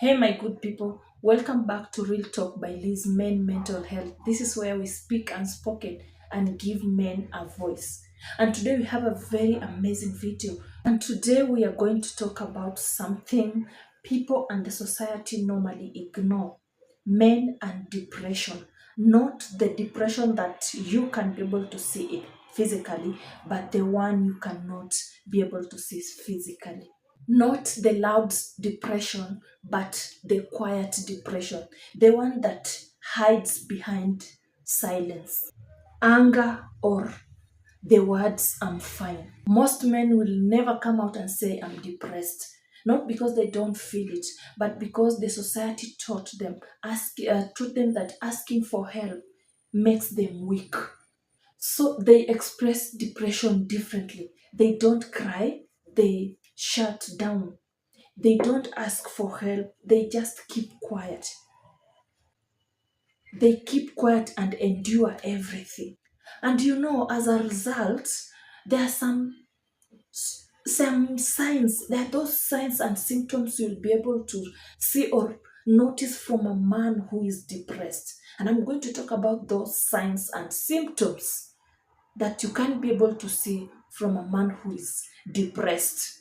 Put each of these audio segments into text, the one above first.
Hey, my good people, welcome back to Real Talk by Liz Men Mental Health. This is where we speak unspoken and give men a voice. And today we have a very amazing video. And today we are going to talk about something people and the society normally ignore: men and depression. Not the depression that you can be able to see it physically, but the one you cannot be able to see physically. Not the loud depression, but the quiet depression, the one that hides behind silence, anger, or the words "I'm fine." Most men will never come out and say "I'm depressed," not because they don't feel it, but because the society taught them that asking for help makes them weak. So they express depression differently. They don't cry, they shut down. They don't ask for help, they just keep quiet. They keep quiet and endure everything. And as a result, there are some signs, there are those signs and symptoms you'll be able to see or notice from a man who is depressed. And I'm going to talk about those signs and symptoms that you can't be able to see from a man who is depressed.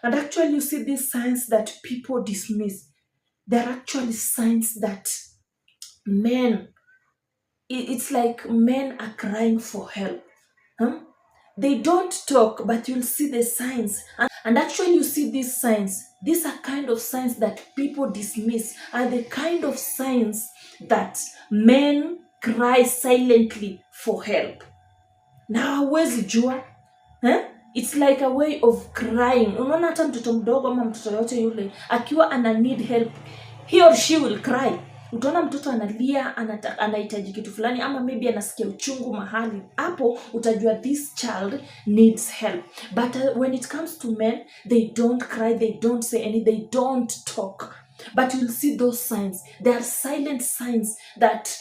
And actually, you see these signs that people dismiss. They're actually signs that men, it's like men are crying for help. Huh? They don't talk, but you'll see the signs. And actually, you see these signs. These are kind of signs that people dismiss, are the kind of signs that men cry silently for help. Now, hawezi jua. It's like a way of crying. Unaona hata mtoto mdogo ama mtoto yote yule akiwa ana need help, he or she will cry. Utaona mtoto analia, anahitaji kitu fulani, ama maybe anasikia uchungu mahali. Hapo utajua this child needs help. But when it comes to men, they don't cry, they don't say anything, they don't talk. But you'll see those signs. They are silent signs that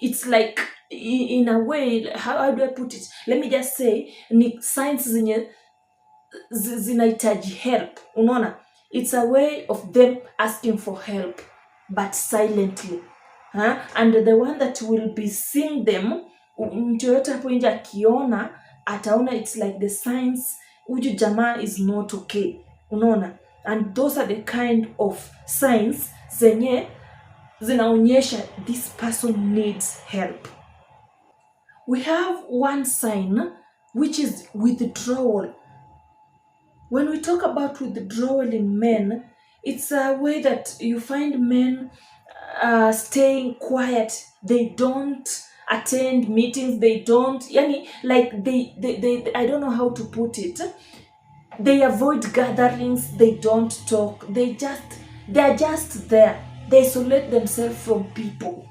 it's like, in a way, how do I put it? Let me just say, ni signs zenye zinahitaji help. Unaona? It's a way of them asking for help, but silently. And the one that will be seeing them, mtu yoyote hapo nje akiona, ataona it's like the signs, huyu jamaa is not okay. Unaona? And those are the kind of signs zenye zinaonyesha this person needs help. We have one sign, which is withdrawal. When we talk about withdrawal in men, it's a way that you find men staying quiet. They don't attend meetings. They don't, they I don't know how to put it. They avoid gatherings. They don't talk. They're just there. They isolate themselves from people.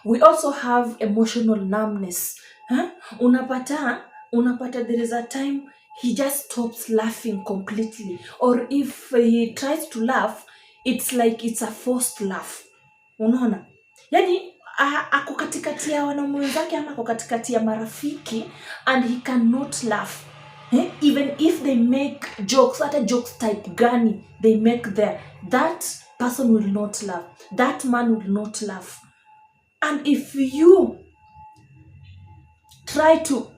We also have emotional numbness. Unapata there is a time he just stops laughing completely, or if he tries to laugh, it's like it's a forced laugh. Unaona? Yani ako katikati ya wanaume wenzake ama ako katikati ya marafiki and he cannot laugh. Even if they make jokes, hata jokes type gani they make there, that person will not laugh. That man will not laugh. And if you try to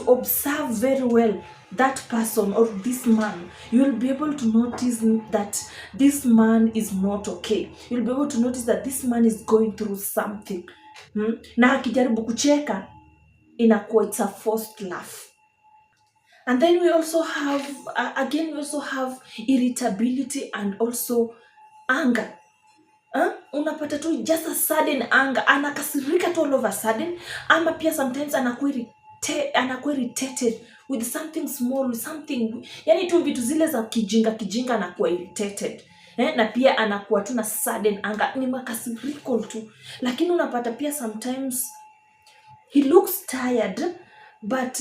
observe very well that person or this man, you'll be able to notice that this man is not okay. You'll be able to notice that this man is going through something. Na akijaribu kucheka, inakuwa it's a forced laugh. And then we also have irritability and also anger. Unapata tu just a sudden anger, anakasirika tu all of a sudden, ama pia sometimes anakuwa irritated with something small, with something, yani tu vitu zile za kijinga anakuwa irritated. Na pia anakuwa tu na sudden anger, ni makasiriko tu. Lakini unapata pia sometimes he looks tired, but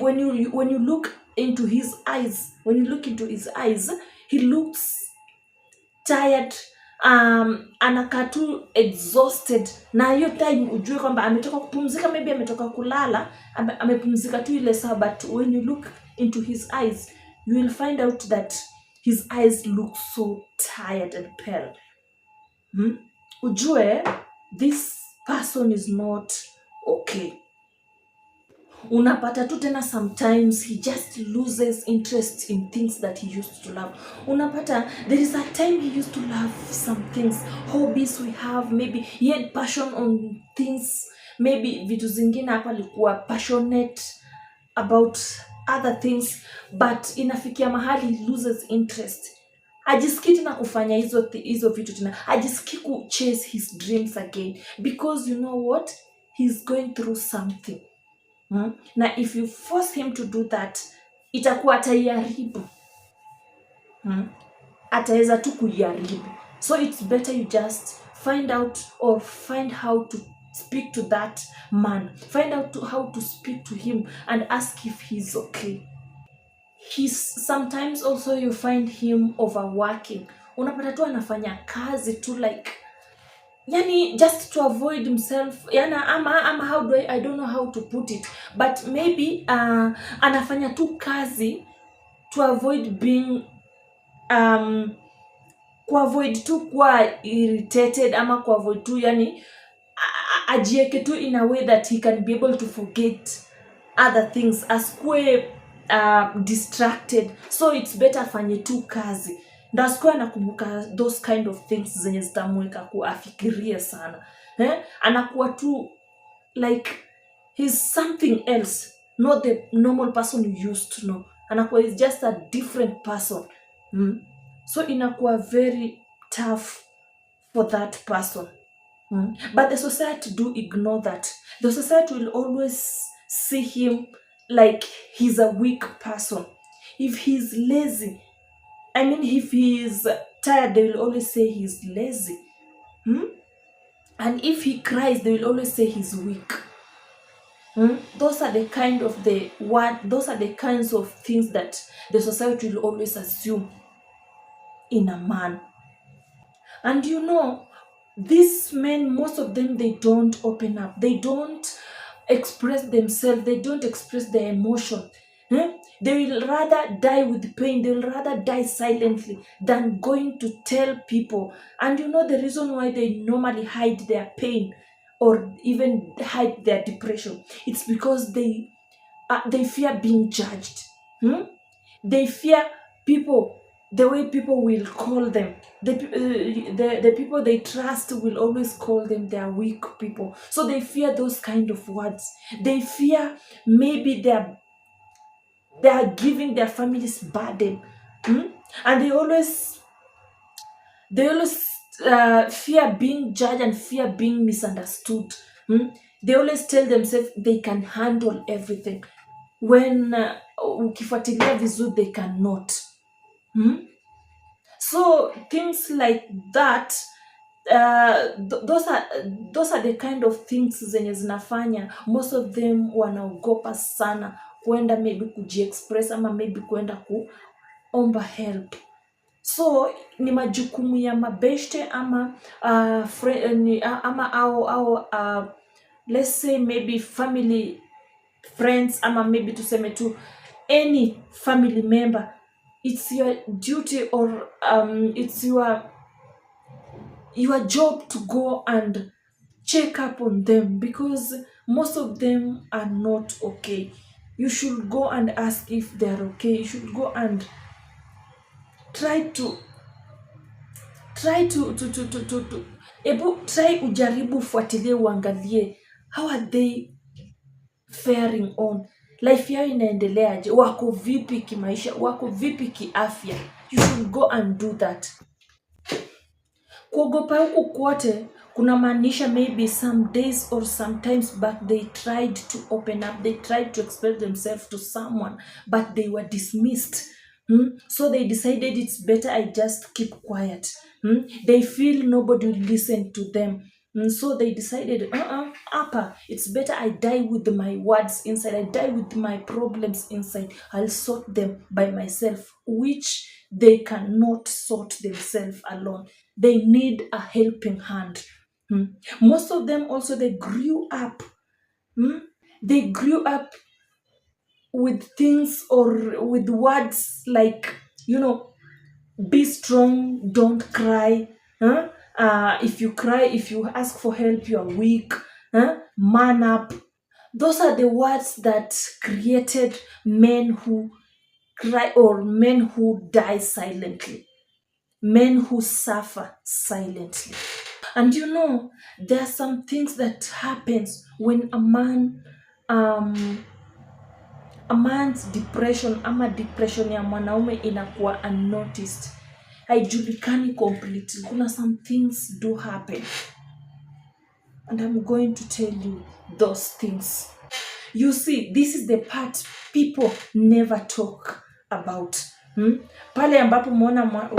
when you look into his eyes, he looks tired. Anakaa tu exhausted, na hiyo time ujue kwamba ametoka kupumzika, maybe ametoka kulala, amepumzika tu ile saa. But when you look into his eyes, you will find out that his eyes look so tired and pale. Ujue this person is not okay. Unapata tu tena sometimes he just loses interest in things that he used to love. Unapata there is a time he used to love some things, hobbies we have, maybe he had passion on things, maybe vitu zingine hapa alikuwa passionate about other things, but inafikia mahali he loses interest. Hajisikii tena kufanya hizo vitu tena, hajisikii ku chase his dreams again, because you know what, he's going through something. Na if you force him to do that, itakuwa ataiharibu. Ataweza tu kuiharibu. So it's better you just find out or find how to speak to that man. Find out how to speak to him and ask if he's okay. Sometimes also you find him overworking. Unapata tu anafanya kazi tu like, yani just to avoid himself, yana ama how do I don't know how to put it, but maybe anafanya tu kazi to avoid being kuavoid tu kuwa irritated, ama kuavoid tu yani ajieke tu in a way that he can be able to forget other things, asikue distracted. So it's better afanye tu kazi ndo asikuwa anakumbuka those kind of things zenye zitamweka kuafikirie sana. Anakuwa tu like he's something else, not the normal person you used to know. Anakuwa is just a different person. So inakuwa very tough for that person. But the society do ignore that. The society will always see him like he's a weak person. If he's lazy, if he is tired, they will always say he's lazy. And if he cries, they will always say he's weak. Those are the kinds of things that the society will always assume in a man. And you know, these men, most of them, they don't open up. They don't express themselves. They don't express their emotion. They will rather die with pain. They will rather die silently than going to tell people. And you know the reason why they normally hide their pain or even hide their depression? It's because they fear being judged. They fear people, the way people will call them. The people they trust will always call them their weak people. So they fear those kind of words. They fear maybe they are giving their families burden. And they always fear being judged and fear being misunderstood. They always tell themselves they can handle everything, when ukifuatilia vizuri they cannot. So things like that, those are the kind of things zenye zinafanya most of them wanaogopa sana kuenda maybe kujiexpress, ama maybe kuenda kuomba help. So ni majukumu ya mabeshte ama let's say maybe family, friends, ama maybe tuseme tu any family member. It's your duty or it's your job to go and check up on them, because most of them are not okay. You should go and ask if they're okay. You should go and try ujaribu ufuatilie, uangalie how are they faring on, life yao inaendeleaje, wako vipi kimaisha, wako vipi kiafya. You should go and do that. Kuogopa huku kwote kuna maanisha maybe some days or sometimes back they tried to open up, they tried to express themselves to someone, but they were dismissed. So they decided it's better I just keep quiet. They feel nobody will listen to them. So they decided, it's better I die with my words inside. I die with my problems inside. I'll sort them by myself, which they cannot sort themselves alone. They need a helping hand. Most of them also, they grew up. They grew up with things or with words like, Be strong, don't cry. If you cry, if you ask for help, you are weak. Man up. Those are the words that created men who cry or men who die silently, men who suffer silently. And there are some things that happens when a man's depression ama depression ya mwanaume inakuwa unnoticed, haijulikani completely. Kuna some things do happen, and I'm going to tell you those things. You see, this is the part people never talk about. Pale ambapo umeona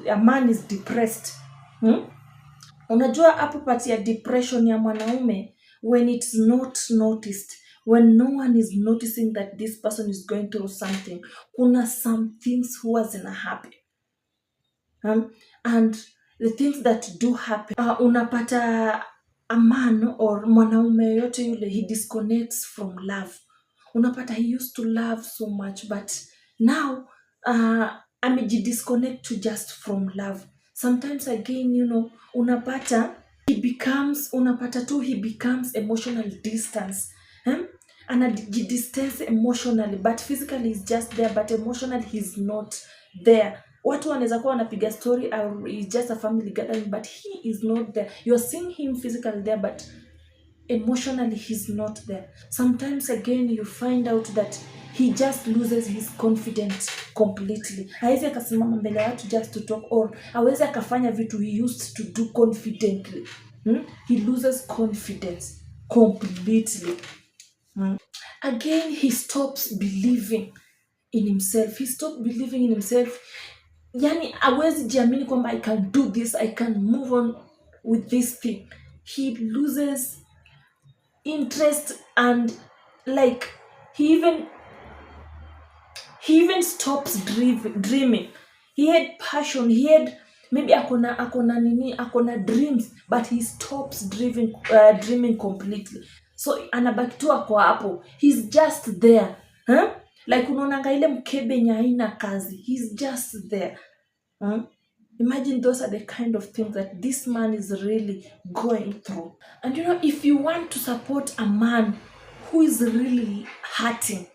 a man is depressed. Unajua hapo part ya depression ya mwanaume, when it's not noticed, when no one is noticing that this person is going through something, kuna some things huwa zina happen. And the things that do happen, unapata a man or mwanaume yote yule, he disconnects from love. Unapata he used to love so much, but now amejidisconnect to just from love. Sometimes again, unapata he becomes emotional distance. Anajidistance emotionally, but physically is just there, but emotionally he's not there. Watu wanaweza kuwa wanapiga story or it's just a family gathering, but he is not there. You're seeing him physically there, but emotionally he's not there. Sometimes again you find out that he just loses his confidence completely. Hawezi akasimama mbele ya watu just to talk, or hawezi akafanya vitu he used to do confidently. He loses confidence completely. Again, he stops believing in himself. Yani hawezi jiamini kwamba I can do this, I can move on with this thing. He loses interest, and like he even stops dreaming. He had passion, he had maybe akona dreams, but he stops dreaming completely. So anabaki tu ako hapo, he's just there. Like unaonanga ile mkebe yenye haina kazi, he's just there. Imagine those are the kind of things that this man is really going through. And if you want to support a man who is really hurting,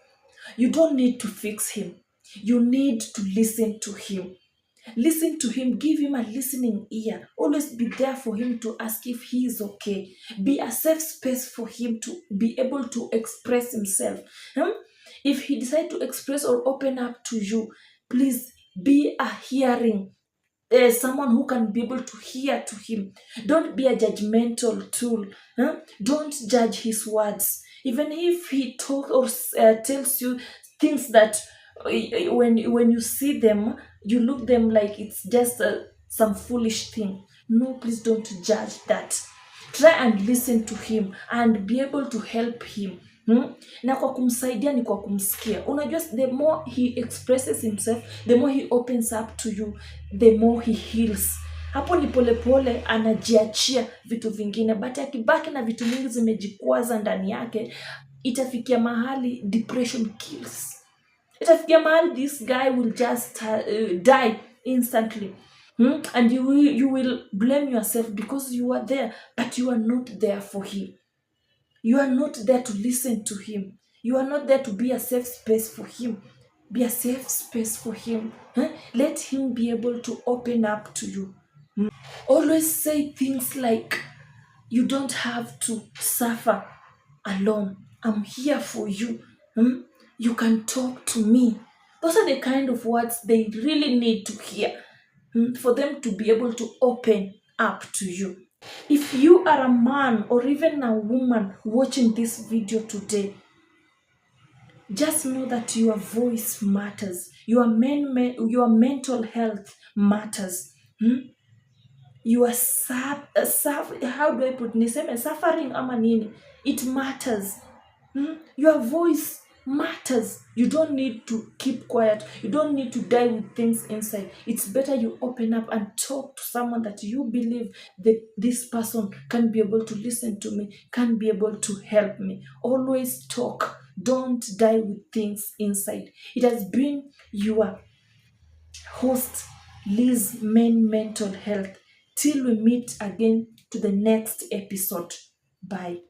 you don't need to fix him. You need to listen to him. Listen to him, give him a listening ear. Always be there for him to ask if he is okay. Be a safe space for him to be able to express himself. If he decides to express or open up to you, please be a hearing. Someone who can be able to hear to him. Don't be a judgmental tool. Don't judge his words. Even if he talks or tells you things that when you see them, you look them like it's just some foolish thing. No, please don't judge that. Try and listen to him and be able to help him. Na kwa kumsaidia ni kwa kumsikia. Unajua, the more he expresses himself, the more he opens up to you, the more he heals. Hapo ni polepole anajiachia vitu vingine, but akibaki na vitu mingi zimejikwaza ndani yake, itafikia mahali depression kills. Itafikia mahali this guy will just die instantly. And you will blame yourself because you are there, but you are not there for him. You are not there to listen to him. You are not there to be a safe space for him. Be a safe space for him. Let him be able to open up to you. Always say things like, you don't have to suffer alone. I'm here for you. You can talk to me. Those are the kind of words they really need to hear for them to be able to open up to you. If you are a man or even a woman watching this video today, just know that your voice matters. Your mental health matters. You are how do I put niseme suffering ama nini? It matters. Your voice matters. You don't need to keep quiet. You don't need to die with things inside. It's better you open up and talk to someone that you believe that this person can be able to listen to me, can be able to help me. Always talk. Don't die with things inside. It has been your host, Liz Men Mental Health. Till we meet again to the next episode. Bye.